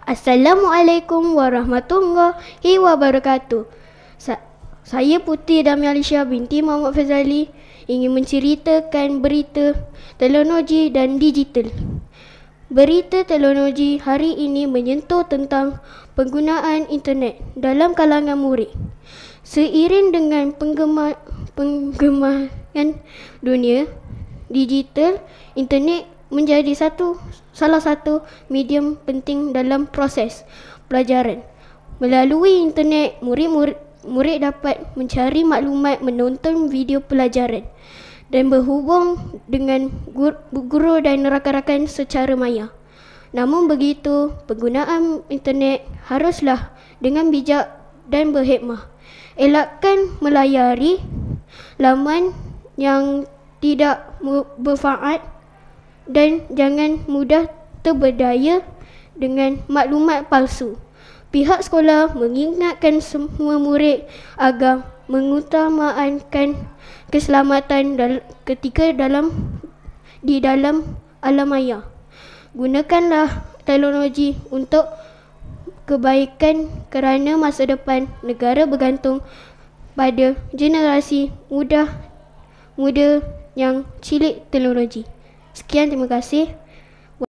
Assalamualaikum warahmatullahi wabarakatuh. Saya Putri Dami Alisha binti Muhammad Fazali ingin menceritakan berita teknologi dan digital. Berita teknologi hari ini menyentuh tentang penggunaan internet dalam kalangan murid. Seiring dengan pengembangan dunia digital, internet menjadi salah satu medium penting dalam proses pelajaran. Melalui internet, murid dapat mencari maklumat, menonton video pelajaran dan berhubung dengan guru dan rakan-rakan secara maya. Namun begitu, penggunaan internet haruslah dengan bijak dan berhikmah. Elakkan melayari laman yang tidak berfaedah dan jangan mudah terberdaya dengan maklumat palsu. Pihak sekolah mengingatkan semua murid agar mengutamakan keselamatan ketika di dalam alam maya. Gunakanlah teknologi untuk kebaikan kerana masa depan negara bergantung pada generasi muda yang cilik teknologi. Sekian, terima kasih.